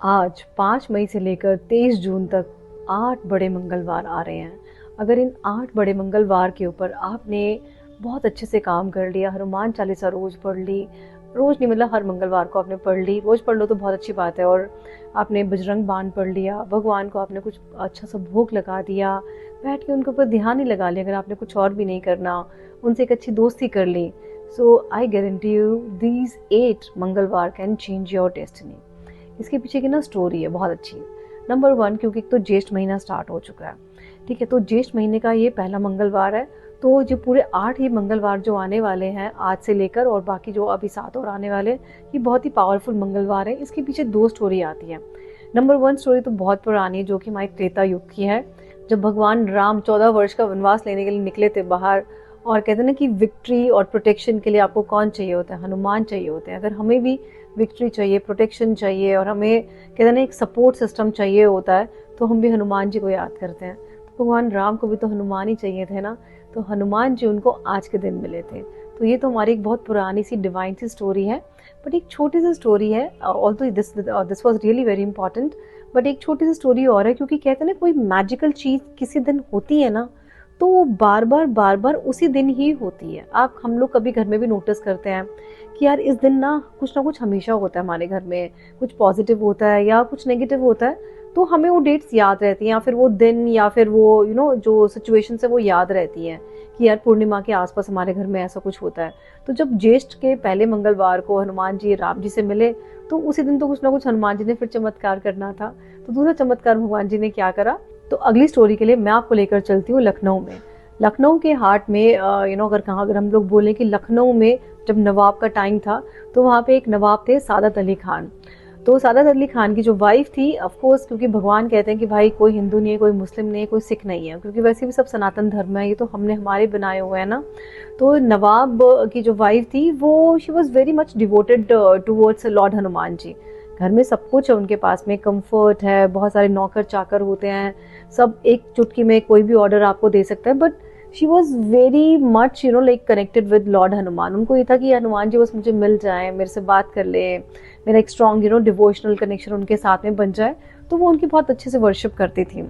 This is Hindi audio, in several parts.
आज 5 मई से लेकर 23 जून तक 8 बड़े मंगलवार आ रहे हैं। अगर इन 8 बड़े मंगलवार के ऊपर आपने बहुत अच्छे से काम कर लिया, हनुमान चालीसा रोज़ पढ़ ली, रोज़ नहीं मतलब हर मंगलवार को आपने पढ़ ली, रोज़ पढ़ लो तो बहुत अच्छी बात है, और आपने बजरंग बाण पढ़ लिया, भगवान को आपने कुछ अच्छा सा भोग लगा दिया, बैठ के उनके ऊपर ध्यान ही लगा लिया, अगर आपने कुछ और भी नहीं करना, उनसे एक अच्छी दोस्ती कर ली। सो आई गारंटी यू दीज 8 मंगलवार कैन चेंज योर डेस्टिनी। इसके पीछे की ना स्टोरी है बहुत अच्छी। नंबर 1, क्योंकि एक तो ज्येष्ठ महीना स्टार्ट हो चुका है, ठीक है, तो ज्येष्ठ महीने का ये पहला मंगलवार है। तो जो पूरे 8 ही मंगलवार जो आने वाले हैं आज से लेकर, और बाकी जो अभी 7 और आने वाले, ये बहुत ही पावरफुल मंगलवार है। इसके पीछे 2 स्टोरी आती है। नंबर 1 स्टोरी तो बहुत पुरानी है, जो कि हमारे त्रेता युग की है, जब भगवान राम 14 वर्ष का वनवास लेने के लिए निकले थे बाहर। और कहते हैं ना कि विक्ट्री और प्रोटेक्शन के लिए आपको कौन चाहिए होता है? हनुमान चाहिए होते हैं। अगर हमें भी विक्ट्री चाहिए, प्रोटेक्शन चाहिए, और हमें कहते हैं ना एक सपोर्ट सिस्टम चाहिए होता है, तो हम भी हनुमान जी को याद करते हैं। तो भगवान राम को भी तो हनुमान ही चाहिए थे ना, तो हनुमान जी उनको आज के दिन मिले थे। तो ये तो हमारी एक बहुत पुरानी सी डिवाइन सी स्टोरी है। बट एक छोटी सी स्टोरी है, although this was really very important, but एक छोटी सी स्टोरी और है, क्योंकि कहते हैं ना कोई मैजिकल चीज़ किसी दिन होती है ना, तो वो बार बार उसी दिन ही होती है। आप हम लोग कभी घर में भी नोटिस करते हैं कि यार इस दिन ना कुछ हमेशा होता है हमारे घर में, कुछ पॉजिटिव होता है या कुछ नेगेटिव होता है, तो हमें वो डेट्स याद रहती हैं, या फिर वो दिन, या फिर वो जो सिचुएशन है वो याद रहती हैं कि यार पूर्णिमा के आसपास हमारे घर में ऐसा कुछ होता है। तो जब ज्येष्ठ के पहले मंगलवार को हनुमान जी राम जी से मिले, तो उसी दिन तो कुछ ना कुछ हनुमान जी ने फिर चमत्कार करना था। तो दूसरा चमत्कार भगवान जी ने क्या करा? तो अगली स्टोरी के लिए मैं आपको लेकर चलती हूँ लखनऊ में। लखनऊ के हार्ट में अगर हम लोग बोलें कि लखनऊ में जब नवाब का टाइम था, तो वहाँ पे एक नवाब थे सादत अली खान। तो सादत अली खान की जो वाइफ थी, ऑफ कोर्स क्योंकि भगवान कहते हैं कि भाई कोई हिंदू नहीं है, कोई मुस्लिम नहीं है, कोई सिख नहीं है, क्योंकि वैसे भी सब सनातन धर्म है, ये तो हमने हमारे बनाए हुए हैं ना। तो नवाब की जो वाइफ थी वो she was very much devoted towards lord Hanuman ji. घर में सब कुछ है उनके पास में, कंफर्ट है, बहुत सारे नौकर चाकर होते हैं, सब एक चुटकी में कोई भी ऑर्डर आपको दे सकता है। But she was very much like connected with Lord Hanuman. उनको ये था कि हनुमान जी बस मुझे मिल जाए, मेरे से बात कर ले, मेरा एक स्ट्रॉन्ग डिवोशनल कनेक्शन उनके साथ में बन जाए। तो वो उनकी बहुत अच्छे से वर्शिप करती थी।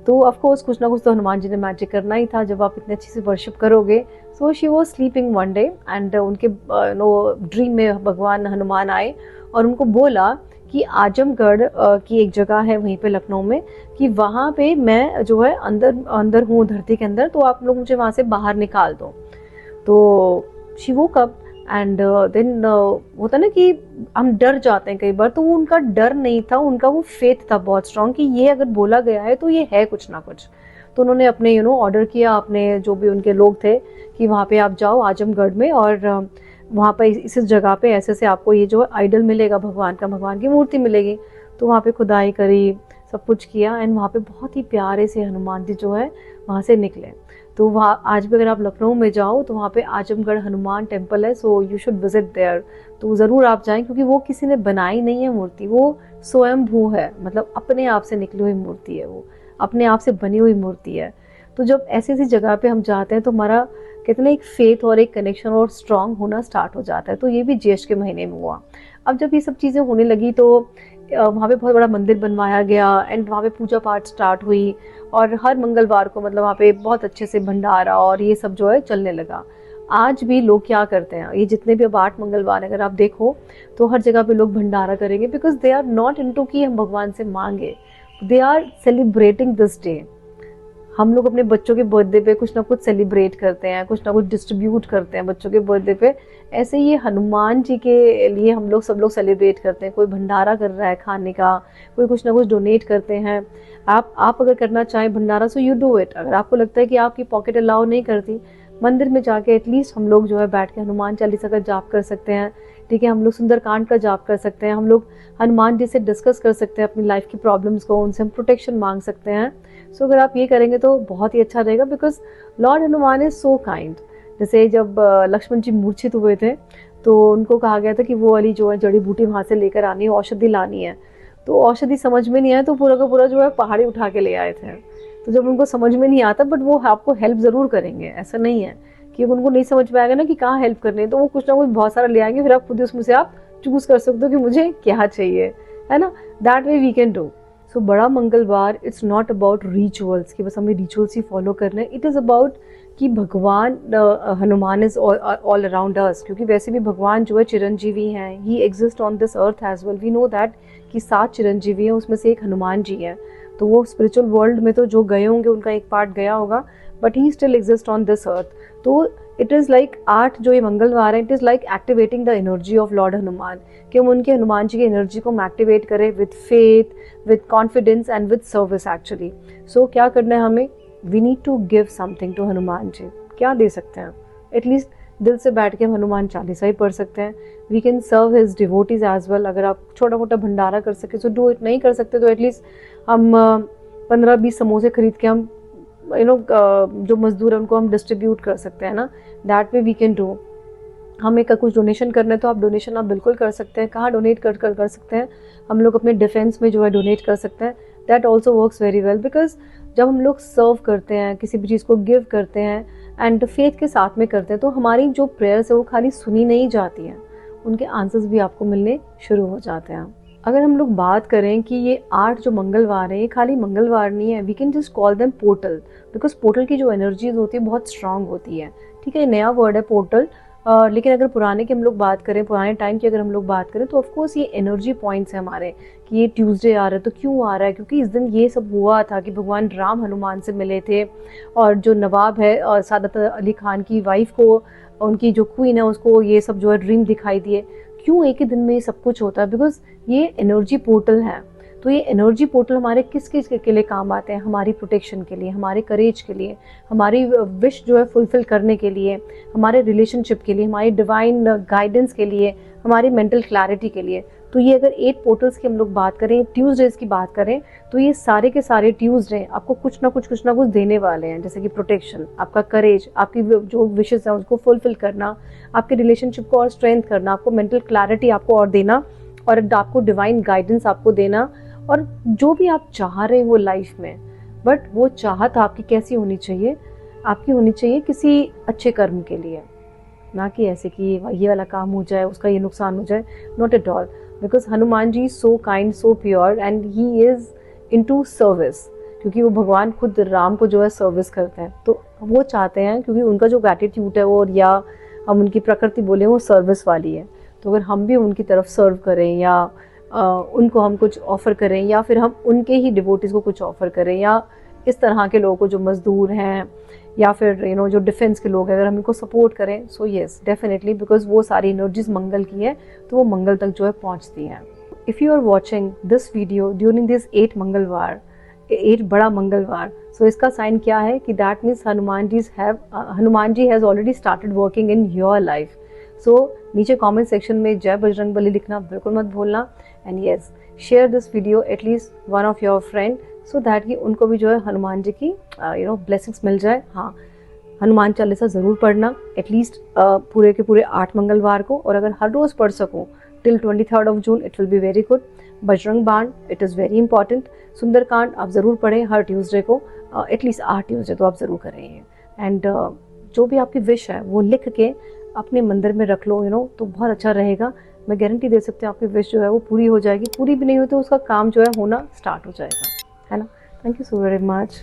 तो ऑफकोर्स कुछ ना कुछ तो हनुमान जी ने मैजिक करना ही था जब आप इतने अच्छे से वर्शिप करोगे। So she was sleeping one day and उनके ड्रीम में भगवान हनुमान आए और उनको बोला कि आजमगढ़ की एक जगह है वहीं पे लखनऊ में, कि वहाँ पे मैं जो है अंदर हूँ धरती के अंदर, तो आप लोग मुझे वहाँ से बाहर निकाल दो। तो she woke up and then होता ना कि हम डर जाते हैं कई बार, तो वो उनका डर नहीं था, उनका वो फेथ था बहुत स्ट्रांग कि ये अगर बोला गया है तो ये है कुछ ना कुछ। तो उन्होंने अपने ऑर्डर किया, अपने जो भी उनके लोग थे कि वहाँ पे आप जाओ आजमगढ़ में, और वहाँ पर इस जगह पे ऐसे से आपको ये जो आइडल मिलेगा भगवान का, भगवान की मूर्ति मिलेगी। तो वहाँ पे खुदाई करी, सब कुछ किया, एंड वहाँ पे बहुत ही प्यारे से हनुमान जी जो है वहाँ से निकले। तो वहाँ आज भी अगर आप लखनऊ में जाओ तो वहाँ पे आजमगढ़ हनुमान टेम्पल है, so you should visit there. तो ज़रूर आप जाएं, क्योंकि वो किसी ने बनाई नहीं है मूर्ति, वो स्वयंभू है, मतलब अपने आप से निकली हुई मूर्ति है, वो अपने आप से बनी हुई मूर्ति है। तो जब ऐसी ऐसी जगह पे हम जाते हैं तो हमारा कितना एक फेथ और एक कनेक्शन और स्ट्रांग होना स्टार्ट हो जाता है। तो ये भी ज्येष्ठ के महीने में हुआ। अब जब ये सब चीज़ें होने लगी तो वहाँ पे बहुत बड़ा मंदिर बनवाया गया, एंड वहाँ पे पूजा पाठ स्टार्ट हुई, और हर मंगलवार को मतलब वहाँ पे बहुत अच्छे से भंडारा और ये सब जो है चलने लगा। आज भी लोग क्या करते हैं, ये जितने भी अब 8 मंगलवार अगर आप देखो तो हर जगह पे लोग भंडारा करेंगे, because they are not into कि हम भगवान से मांगे, they are celebrating this day. हम लोग अपने बच्चों के बर्थडे पे कुछ ना कुछ सेलिब्रेट करते हैं, कुछ ना कुछ डिस्ट्रीब्यूट करते हैं बच्चों के बर्थडे पे। ऐसे ये हनुमान जी के लिए हम लोग सब लोग सेलिब्रेट करते हैं। कोई भंडारा कर रहा है खाने का, कोई कुछ ना कुछ डोनेट करते हैं। आप अगर करना चाहें भंडारा, सो यू डू इट। अगर आपको लगता है कि आपकी पॉकेट अलाउ नहीं करती, मंदिर में जाके एटलीस्ट हम लोग जो है बैठ के हनुमान चालीसा का जाप कर सकते हैं, ठीक है, हम लोग सुंदरकांड का जाप कर सकते हैं, हम लोग हनुमान जी से डिस्कस कर सकते हैं अपनी लाइफ की प्रॉब्लम्स को, उनसे हम प्रोटेक्शन मांग सकते हैं। सो अगर आप ये करेंगे तो बहुत ही अच्छा रहेगा, because Lord Hanuman is so kind. जैसे जब लक्ष्मण जी मूर्छित हुए थे तो उनको कहा गया था कि वो वाली जो है जड़ी बूटी वहाँ से लेकर आनी है, औषधि लानी है। तो औषधि समझ में नहीं आया तो पूरा का पूरा जो है पहाड़ी उठा के ले आए थे। तो जब उनको समझ में नहीं आता, बट वो आपको हेल्प ज़रूर करेंगे, ऐसा नहीं है कि उनको नहीं समझ में आएगा ना कि कहाँ हेल्प करनी है, तो वो कुछ ना कुछ बहुत सारा ले आएंगे, फिर आप खुद ही उसमें से आप चूज़ कर सकते हो कि मुझे क्या चाहिए, है ना, that way we can do. So बड़ा मंगलवार इट्स नॉट अबाउट रिचुअल्स कि बस हमें रिचुअल्स ही फॉलो करने, इट इज़ अबाउट कि भगवान Hanuman is all around us, क्योंकि वैसे भी भगवान जो है चिरंजीवी हैं, he exist on this earth as well, we know that कि 7 चिरंजीवी हैं, उसमें से एक हनुमान जी हैं। तो वो स्पिरिचुअल वर्ल्ड में तो जो गए होंगे उनका एक पार्ट गया होगा, but he still exist on this अर्थ। तो इट इज़ लाइक 8 जो ये मंगलवार है, it is like activating the energy of Lord Hanuman, कि हम उनके हनुमान जी की एनर्जी को एक्टिवेट करें with faith, with confidence and with service actually. So क्या करना है हमें, we need to give something to Hanuman ji. क्या दे सकते हैं, एटलीस्ट दिल से बैठ के हम हनुमान चालीसा ही पढ़ सकते हैं। We can serve his devotees as well, अगर आप छोटा मोटा भंडारा कर सके सो डू इट, नहीं कर सकते तो एटलीस्ट हम 15-20 समोसे खरीद के हम जो मजदूर है उनको हम डिस्ट्रीब्यूट कर सकते हैं ना, that way we can do. हमें का कुछ डोनेशन करना है तो आप डोनेशन आप बिल्कुल कर सकते हैं। कहाँ डोनेट कर सकते हैं, हम लोग अपने डिफेंस में जो है डोनेट कर सकते हैं। That also works very well, because जब हम लोग सर्व करते हैं, किसी भी चीज़ को गिव करते हैं एंड फेथ के साथ में करते हैं, तो हमारी जो प्रेयर्स है वो खाली सुनी नहीं जाती हैं, उनके आंसर्स भी आपको मिलने शुरू हो जाते हैं। अगर हम लोग बात करें कि ये 8 जो मंगलवार हैं, ये खाली मंगलवार नहीं है, we can just call them portal, because portal की जो एनर्जीज होती है बहुत स्ट्रांग होती है। ठीक है, नया वर्ड है पोर्टल, लेकिन अगर पुराने की हम लोग बात करें, पुराने टाइम की अगर हम लोग बात करें, तो ऑफकोर्स ये एनर्जी पॉइंट्स हैं हमारे, कि ये ट्यूसडे आ रहा है तो क्यों आ रहा है, क्योंकि इस दिन ये सब हुआ था कि भगवान राम हनुमान से मिले थे, और जो नवाब है और सादत अली खान की वाइफ को, उनकी जो क्वीन है, उसको ये सब जो है ड्रीम दिखाई दिए। क्यों एक ही दिन में ये सब कुछ होता है, बिकॉज ये एनर्जी पोर्टल है। तो ये एनर्जी पोर्टल हमारे किस किस के लिए काम आते हैं, हमारी प्रोटेक्शन के लिए, हमारे करेज के लिए, हमारी विश जो है फुलफिल करने के लिए, हमारे रिलेशनशिप के लिए, हमारी डिवाइन गाइडेंस के लिए, हमारी मेंटल क्लैरिटी के लिए। तो ये अगर 8 पोर्टल्स की हम लोग बात करें, ट्यूसडेज की बात करें, तो ये सारे के सारे ट्यूसडे आपको कुछ ना कुछ देने वाले हैं, जैसे कि प्रोटेक्शन, आपका करेज, आपकी जो विशेस हैं उसको फुलफिल करना, आपके रिलेशनशिप को और स्ट्रेंथ करना, आपको मेंटल क्लैरिटी आपको और देना, और आपको डिवाइन गाइडेंस आपको देना, और जो भी आप चाह रहे हो लाइफ में। बट वो चाहत आपकी कैसी होनी चाहिए, आपकी होनी चाहिए किसी अच्छे कर्म के लिए, ना कि ऐसे कि ये वाला काम हो जाए, उसका ये नुकसान हो जाए, not at all. Because Hanuman ji so kind, so pure, and he is into service, क्योंकि वो भगवान खुद राम को जो है सर्विस करते हैं। तो वो चाहते हैं, क्योंकि उनका जो एटीट्यूड है वो, या हम उनकी प्रकृति बोले, वो सर्विस वाली है। तो अगर हम भी उनकी तरफ सर्व करें, या उनको हम कुछ ऑफ़र करें, या फिर हम उनके ही डिवोटीज़ को कुछ ऑफ़र करें, या इस तरह के लोगों को जो मज़दूर हैं, या फिर जो डिफेंस के लोग हैं, अगर हम इनको सपोर्ट करें, सो येस डेफिनेटली, बिकॉज वो सारी एनर्जीज मंगल की है, तो वो मंगल तक जो है पहुंचती हैं। If you are watching this video during this 8 मंगलवार, 8 बड़ा मंगलवार, सो इसका साइन क्या है कि that means Hanuman ji has already started working in your life. So नीचे कमेंट सेक्शन में जय बजरंगबली लिखना बिल्कुल मत भूलना, and yes share this video at least one of your friend, so that कि उनको भी जो है हनुमान जी की ब्लेसिंग्स मिल जाए। हाँ, हनुमान चालीसा ज़रूर पढ़ना एटलीस्ट पूरे के पूरे 8 मंगलवार को, और अगर हर रोज़ पढ़ सको till 23rd of June, it will be very good. Bajrang Baan, it is very important. Sunderkand आप ज़रूर पढ़ें हर ट्यूसडे को, एटलीस्ट 8 ट्यूसडे तो आप ज़रूर करें। एंड जो भी आपकी विश है वो लिख के अपने मंदिर में रख लो, तो बहुत अच्छा रहेगा। मैं गारंटी दे सकती हूँ आपकी विश जो है वो पूरी हो जाएगी। पूरी भी नहीं हुई तो उसका काम जो है होना स्टार्ट हो जाएगा, है ना। Thank you so very much.